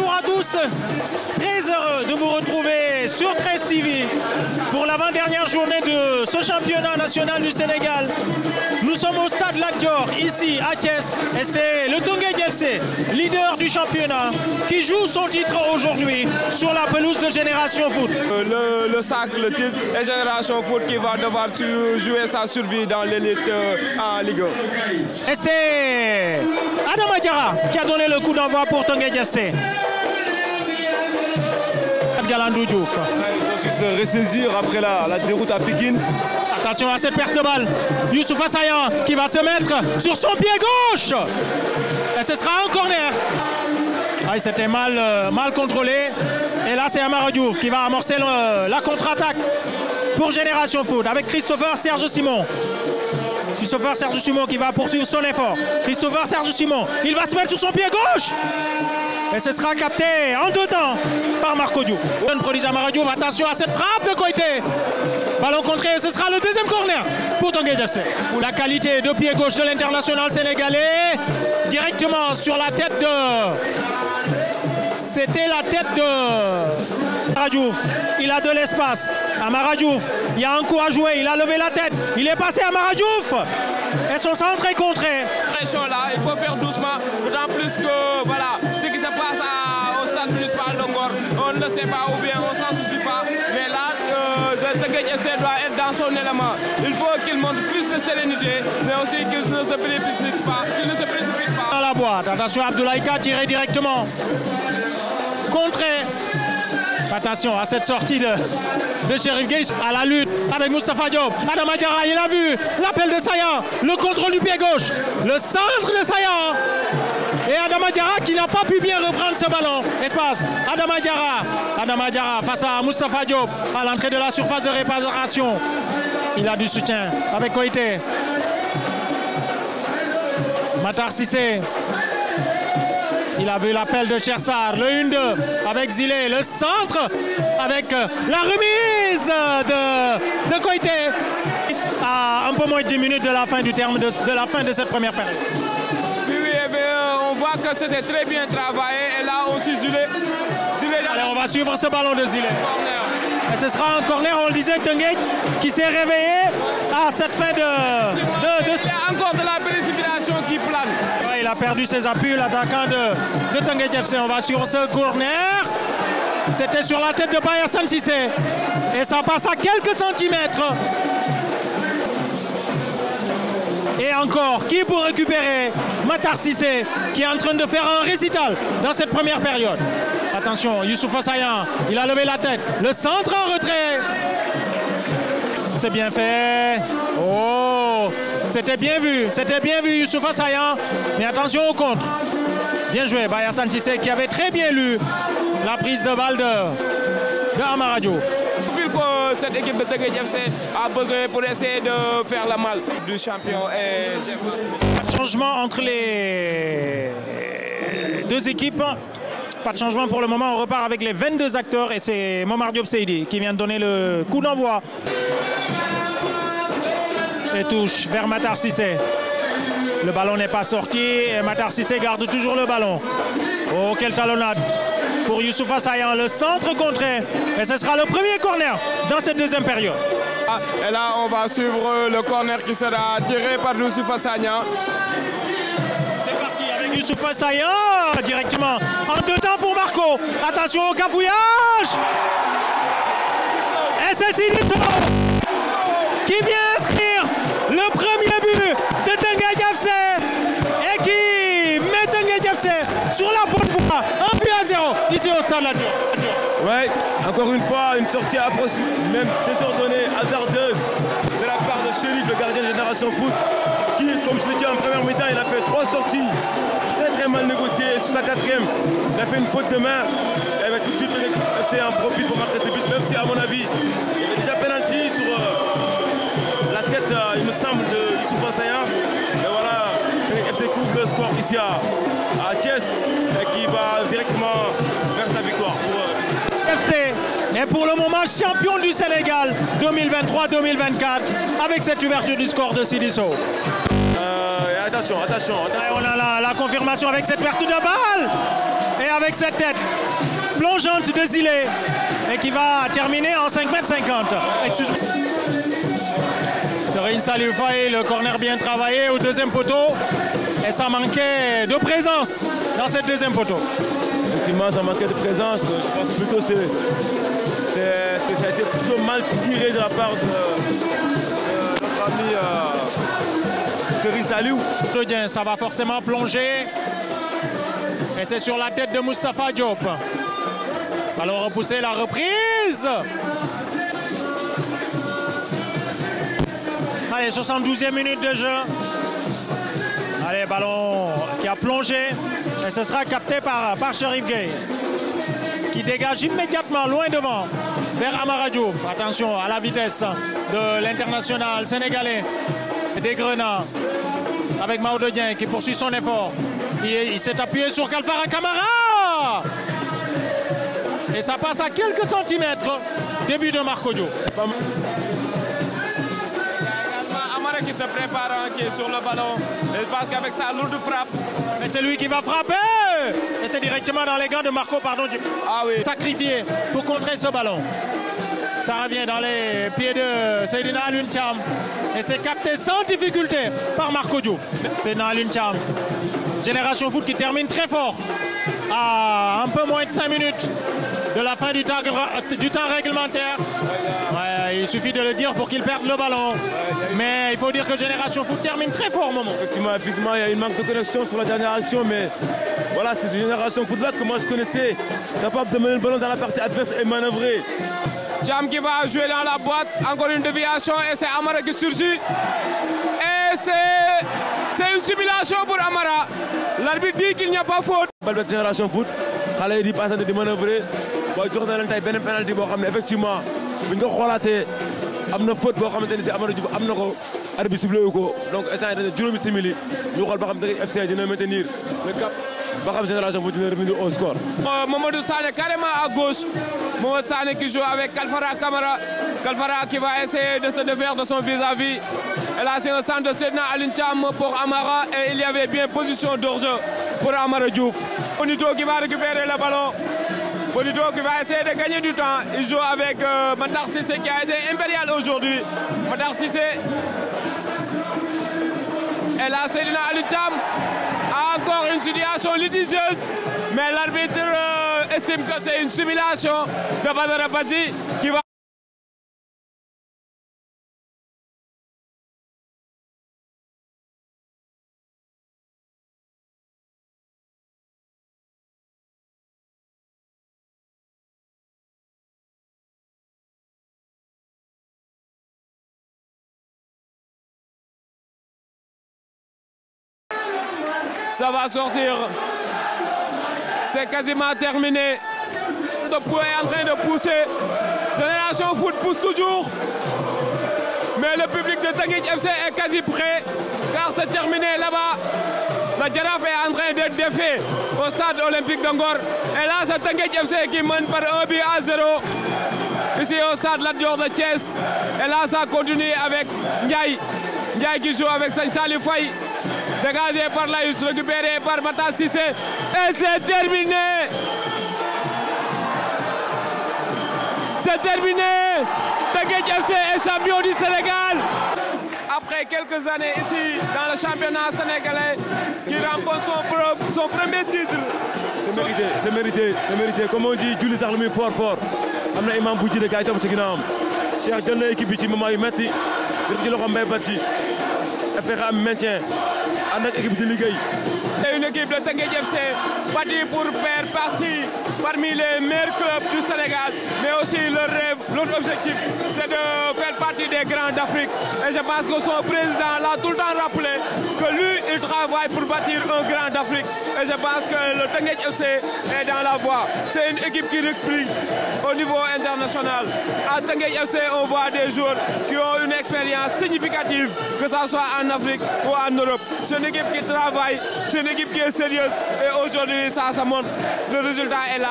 Bonjour à tous, très heureux de vous retrouver sur 13 TV pour l'avant-dernière journée de ce championnat national du Sénégal. Nous sommes au stade Lat Dior, ici à Thiès, et c'est le Teungueth FC, leader du championnat, qui joue son titre aujourd'hui sur la pelouse de Génération Foot. Le sac, le titre, et Génération Foot qui va devoir jouer sa survie dans l'élite en Ligue 1. Et c'est Adama Diarra qui a donné le coup d'envoi pour Teungueth FC. Galandou Diouf. Il faut se ressaisir après la déroute à Pékin. Attention à cette perte de balle. Youssoupha Saillant qui va se mettre sur son pied gauche. Et ce sera un corner. Ah, c'était mal contrôlé. Et là, c'est Amara Diouf qui va amorcer la contre-attaque pour Génération Foot avec Christopher Serge Simon. Christopher Serge Simon qui va poursuivre son effort. Christopher Serge Simon, il va se mettre sur son pied gauche. Et ce sera capté en deux temps par Marco Diouf. Jeune prodige Amara Diouf, attention à cette frappe de Koité. Ballon contré, ce sera le deuxième corner pour Teungueth FC. La qualité de pied gauche de l'international sénégalais, directement sur la tête de... C'était la tête de Amara Diouf. Il a de l'espace. Amara Diouf, il y a un coup à jouer, il a levé la tête. Il est passé à Amara Diouf. Et son centre est contré. Très chaud là, il faut faire doucement, d'autant plus que voilà, ce qui se passe au stade municipal de Ngor, on ne sait pas ou bien on s'en soucie pas. Mais là, Teungueth FC doit être dans son élément. Il faut qu'il montre plus de sérénité, mais aussi qu'il ne se précipite pas. Dans la boîte, attention, Abdoulaye Ka tiré directement. Contré. Attention à cette sortie de Chérif Gueye à la lutte avec Moustapha Diop. Adama Diarra, il a vu l'appel de Saillant, le contrôle du pied gauche, le centre de Saillant. Et Adama Diarra qui n'a pas pu bien reprendre ce ballon. Espace, Adama Diarra face à Moustapha Diop à l'entrée de la surface de réparation. Il a du soutien avec Koité. Matar Cissé. Il a vu l'appel de Chersar, le 1-2 avec Zilé, le centre avec la remise de Koité à un peu moins de 10 minutes de la fin du terme de la fin de cette première période. Oui, on voit que c'était très bien travaillé et là aussi Zilé. Allez, on va suivre ce ballon de Zilé. Et ce sera un corner, on le disait, Teungueth qui s'est réveillé à cette fin de... Il y a encore de la précipitation qui plane. Ouais, il a perdu ses appuis, l'attaquant de Teungueth FC. On va sur ce corner. C'était sur la tête de Bayassane Cissé. Et ça passe à quelques centimètres. Et encore, qui pour récupérer Matar Cissé, qui est en train de faire un récital dans cette première période. Attention, Youssoupha Saillant, il a levé la tête. Le centre en retrait. C'est bien fait. Oh, c'était bien vu Youssoupha Saillant. Mais attention au contre. Bien joué, Bayassane Cissé qui avait très bien lu la prise de balle de Amara Diouf. Cette équipe de Teungueth FC a besoin pour essayer de faire le mal du champion. Et pas de changement entre les deux équipes. Pas de changement pour le moment, on repart avec les 22 acteurs et c'est Momar Diop Seydi qui vient de donner le coup d'envoi. Et touche vers Matar Cissé. Le ballon n'est pas sorti et Matar Cissé garde toujours le ballon. Oh, quelle talonnade pour Youssoupha Saillant, le centre contré. Et ce sera le premier corner dans cette deuxième période. Et là, on va suivre le corner qui sera tiré par Youssoupha Saillant. C'est parti avec Youssoupha Saillant directement en deux temps pour Marco. Attention au cafouillage. Et c'est Sidito qui vient inscrire le premier but de Teungueth FC et qui met Teungueth FC sur la bonne voie. 1-0 ici au stade Lat Dior. Ouais, encore une fois, une sortie même désordonnée, hasardeuse de la part de Chérif, le gardien de Génération Foot, qui, comme je l'ai dit en première mi-temps, il a fait 3 sorties très mal négociées. Sur sa 4e, il a fait une faute de main. Et bien, tout de suite, le FC en profite pour marquer ses buts, même si, à mon avis, il y avait déjà penalty sur la tête, il me semble, de Youssoupha Saillant. Et voilà, le FC couvre le score ici à Thiès, et qui va directement vers sa victoire. FC est pour le moment champion du Sénégal 2023-2024 avec cette ouverture du score de Sidisso. attention. Et on a la confirmation avec cette perte de balle et avec cette tête plongeante de Zilé et qui va terminer en 5,50 m. Serine Salif Faye, le corner bien travaillé au deuxième poteau et ça manquait de présence dans cette deuxième poteau. Effectivement, ça manquait de présence. Je pense plutôt que ça a été plutôt mal tiré de la part de notre ami Serine Salif. Ça va forcément plonger et c'est sur la tête de Moustapha Diop. Ballon repoussé, la reprise. Allez, 72e minute de jeu. Allez, ballon qui a plongé et ce sera capté par Cherif Gueye qui dégage immédiatement loin devant vers Amara Diouf. Attention à la vitesse de l'international sénégalais des Grenats avec Maodo Dieng qui poursuit son effort. Il s'est appuyé sur Kalfara Camara et ça passe à quelques centimètres. Début de Marco Diouf. Qui se prépare, qui est sur le ballon. Je pense qu'avec sa lourde frappe. Mais c'est lui qui va frapper. Et c'est directement dans les gants de Marco, pardon. Ah oui. Sacrifié pour contrer ce ballon. Ça revient dans les pieds de Seydina Alioune Thiam. Et c'est capté sans difficulté par Marco Diouf. Seydina Alioune Thiam. Génération Foot qui termine très fort. À un peu moins de 5 minutes de la fin du temps réglementaire. Ouais, il suffit de le dire pour qu'il perde le ballon. Mais il faut dire que Génération Foot termine très fort, Momo. Effectivement, il y a une manque de connexion sur la dernière action. Mais voilà, c'est cette Génération Foot-là que moi je connaissais, capable de mener le ballon dans la partie adverse et manœuvrer. Jam qui va jouer dans la boîte. Encore une déviation et c'est Amara qui surgit. Et c'est une simulation pour Amara. L'arbitre dit qu'il n'y a pas faute. Balle de Génération Foot, xale yi di passante di manœuvrer. Waaye jox na leen tey benn penalty boo xam ne effectivement buñ ko xoolaatee am na faute boo xamante ni si Amara Diouf am na ko arbitre sifflé wu ko donc instant yii dañuy juróomi simili ñu xool ba xam Teungueth FC dina maintenir le cap ba xam Génération Foot dina revenir au score. Mamadou Sané carrément à gauche. Mamadou Sané qui joue avec Kalfara Camara. Kalfara qui va essayer de se défaire de son vis-à-vis. Et là c'est un centre de Seydina Alioune Thiam pour Amara et il y avait bien position d'hors-jeu pour Amara Diouf. Bonito qui va récupérer le ballon. Bonito qui va essayer de gagner du temps. Il joue avec Matar Cissé qui a été impérial aujourd'hui. Matar Cissé. Et là, Seydina Alioune Thiam a encore une situation litigieuse. Mais l'arbitre estime que c'est une simulation de Badara Badji qui va. Ça va sortir. C'est quasiment terminé. Le poids est en train de pousser. Génération Foot pousse toujours. Mais le public de Teungueth FC est quasi prêt. Car c'est terminé là-bas. La Jaraaf est en train d'être défait au stade olympique de Ngor. Et là, c'est Teungueth FC qui mène par 1-0. Ici au stade Lat Dior de Thiès. Et là, ça continue avec Ndiaye. Ndiaye qui joue avec Salif Faye. Dégagé par Laïus, récupéré par Matar Cissé. Et c'est terminé. C'est terminé. Teungueth FC est champion du Sénégal. Après quelques années ici dans le championnat sénégalais, qui remporte son premier titre. C'est mérité. Comme on dit, Julie Sarlumi fort. Amna imam bu jide gaay tam ci ginnaawam. Cheikh jël na équipe bi ci moment yu metti. Ci loxo Mbaye Badji. fexe am maintien ànd ak équipe di liggéey. C'est une équipe de Teungueth FC bâtie pour faire partie parmi les meilleurs clubs du Sénégal, mais aussi leur rêve, l'autre objectif, c'est de faire partie des grands d'Afrique. Et je pense que son président l'a tout le temps rappelé que lui, il travaille pour bâtir un grand d'Afrique. Et je pense que le Teungueth FC est dans la voie. C'est une équipe qui recrute au niveau international. À Teungueth FC, on voit des joueurs qui ont une expérience significative, que ce soit en Afrique ou en Europe. C'est une équipe qui travaille, c'est une équipe qui est sérieuse. Et aujourd'hui, ça montre, le résultat est là.